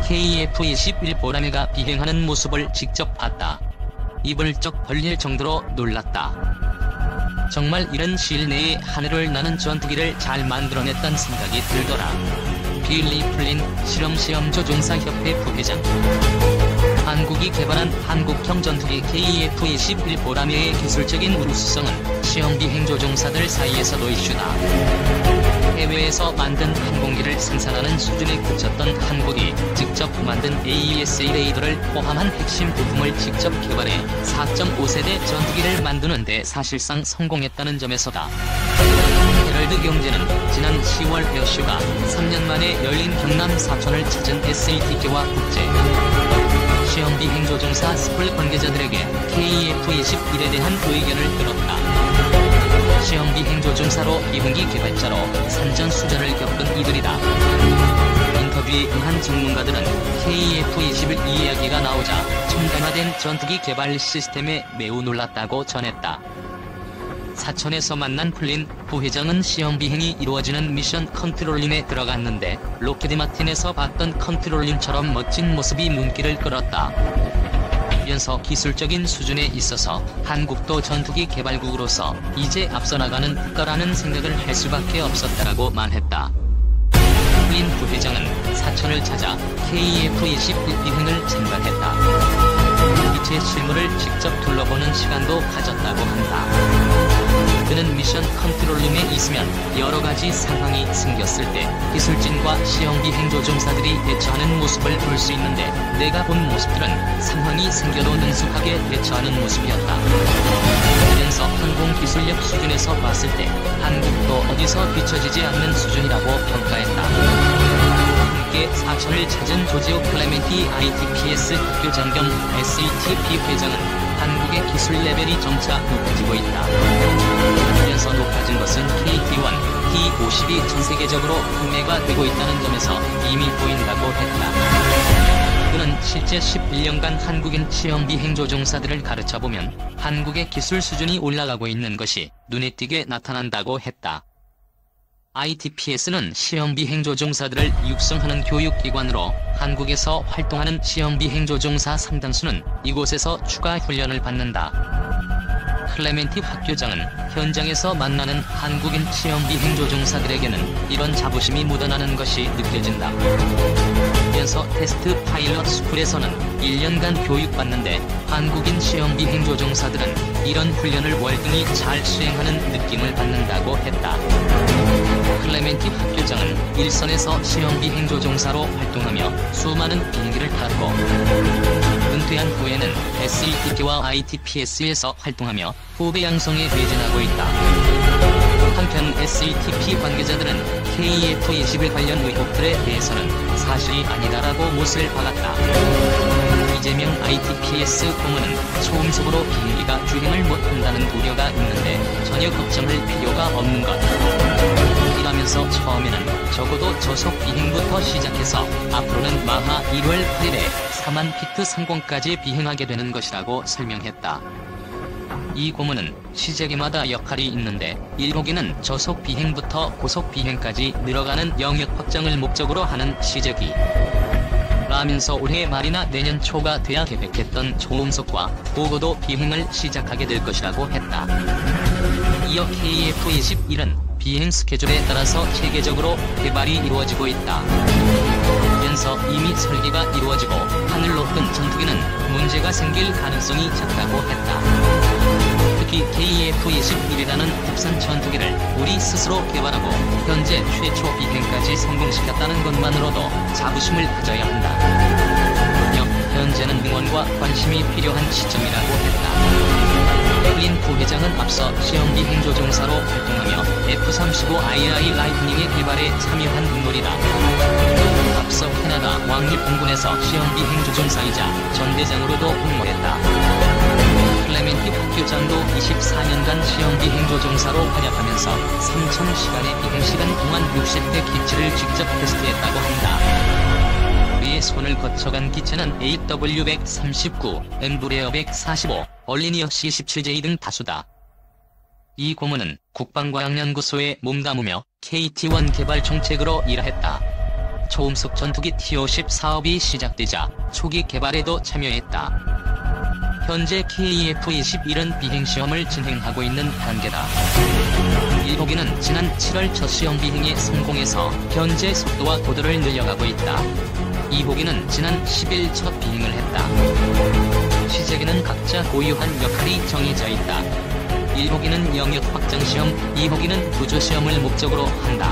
KF-21 보라매가 비행하는 모습을 직접 봤다. 입을 쩍 벌릴 정도로 놀랐다. 정말 이런 시일 내에 하늘을 나는 전투기를 잘 만들어냈단 생각이 들더라. 빌리 플린 실험시험조종사협회 부회장. 한국이 개발한 한국형 전투기 KF-21 보라매의 기술적인 우수성은 시험비행조종사들 사이에서도 이슈다. 해외에서 만든 항공기를 생산하는 수준에 그쳤던 한국이 직접 만든 AESA 레이더를 포함한 핵심 부품을 직접 개발해 4.5세대 전투기를 만드는 데 사실상 성공했다는 점에서다. 헤럴드 경제는 지난 10월 에어쇼가 3년 만에 열린 경남 사천을 찾은 SATK와 국제 시험비행조종사 스쿨 관계자들에게 KF-21에 대한 의견을 들었다. 시험비행조종사로 비행기 개발자로 산전수전을 겪은 이들이다. 인터뷰에 응한 전문가들은 KF-21 이야기가 나오자 첨단화된 전투기 개발 시스템에 매우 놀랐다고 전했다. 사천에서 만난 플린 부회장은 시험비행이 이루어지는 미션 컨트롤룸에 들어갔는데 로켓 마틴에서 봤던 컨트롤룸처럼 멋진 모습이 눈길을 끌었다. 면서 기술적인 수준에 있어서 한국도 전투기 개발국으로서 이제 앞서 나가는 국가라는 생각을 할 수밖에 없었다라고 말했다. 플린 부회장은 사천을 찾아 KF-21 비행을 참관했다. 기체 실물을 직접 둘러보는 시간도 가졌다고 한다. 그는 미션 컨트롤룸에 있으면 여러가지 상황이 생겼을 때 기술진과 시험비행조종사들이 대처하는 모습을 볼 수 있는데 내가 본 모습들은 상황이 생겨도 능숙하게 대처하는 모습이었다. 그러면서 항공기술력 수준에서 봤을 때 한국도 어디서 뒤처지지 않는 수준이라고 평가했다. 함께 사천을 찾은 조지오 클레멘티 ITPS 학교장 겸 SATP 회장은 한국의 기술 레벨이 점차 높아지고 있다. 그래서 높아진 것은 KT-1, T-50이 전 세계적으로 판매가 되고 있다는 점에서 이미 보인다고 했다. 그는 실제 11년간 한국인 시험비행조종사들을 가르쳐보면 한국의 기술 수준이 올라가고 있는 것이 눈에 띄게 나타난다고 했다. ITPS는 시험비행조종사들을 육성하는 교육기관으로 한국에서 활동하는 시험비행조종사 상당수는 이곳에서 추가 훈련을 받는다. 클레멘티 학교장은 현장에서 만나는 한국인 시험비행조종사들에게는 이런 자부심이 묻어나는 것이 느껴진다. 면서 테스트 파일럿 스쿨에서는 1년간 교육받는데 한국인 시험비행조종사들은 이런 훈련을 월등히 잘 수행하는 느낌을 받는다고 했다. 클레멘티 학교장은 일선에서 시험비행조종사로 활동하며 수많은 비행기를 탔고 은퇴한 후에는 SATK와 ITPS에서 활동하며 후배 양성에 매진하고 있다. 한편 SATP 관계자들은 KF-21 관련 의혹들에 대해서는 사실이 아니다라고 못을 박았다. 이재명 ITPS 고문은 초음속으로 비행기가 주행을 못한다는 우려가 있는데 전혀 걱정할 필요가 없는 것. 이라면서 처음에는 적어도 저속 비행부터 시작해서 앞으로는 마하 1월 8일에 4만 피트 상공까지 비행하게 되는 것이라고 설명했다. 이 고문은 시제기마다 역할이 있는데 1호기는 저속 비행부터 고속 비행까지 늘어가는 영역 확장을 목적으로 하는 시제기. 라면서 올해 말이나 내년 초가 돼야 계획했던 초음속과 고고도 비행을 시작하게 될 것이라고 했다. 이어 KF-21은 비행 스케줄에 따라서 체계적으로 개발이 이루어지고 있다. 면서 이미 설계가 이루어지고 하늘로 뜬 전투기는 문제가 생길 가능성이 작다고 했다. 특히 KF-21이라는 국산 전투기를 우리 스스로 개발하고 현재 최초 비행까지 성공시켰다는 것만으로도 자부심을 가져야 한다. 현재는 응원과 관심이 필요한 시점이라고 했다. 플린 부회장은 앞서 시험비행조종사로 활동하며 F-35II 라이트닝의 개발에 참여한 인물이다. 앞서 캐나다 왕립공군에서 시험비행조종사이자 전대장으로도 복무했다. 클레멘티 학교장도 24년간 시험비행조종사로 활약하면서 3000시간의 비행시간 동안 60대 기체를 직접 테스트했다고 한다. 우리의 손을 거쳐간 기체는 AW139, 엠브레어 145, 얼리니어 C-17J 등 다수다. 이 고문은 국방과학연구소에 몸담으며 KT-1 개발 총책으로 일했다. 초음속 전투기 T-50 사업이 시작되자 초기 개발에도 참여했다. 현재 KF-21은 비행시험을 진행하고 있는 단계다. 1호기는 지난 7월 첫 시험 비행에 성공해서 현재 속도와 고도를 늘려가고 있다. 2호기는 지난 10일 첫 비행을 했다. 시제기는 각자 고유한 역할이 정해져 있다. 1호기는 영역 확장 시험, 2호기는 구조 시험을 목적으로 한다.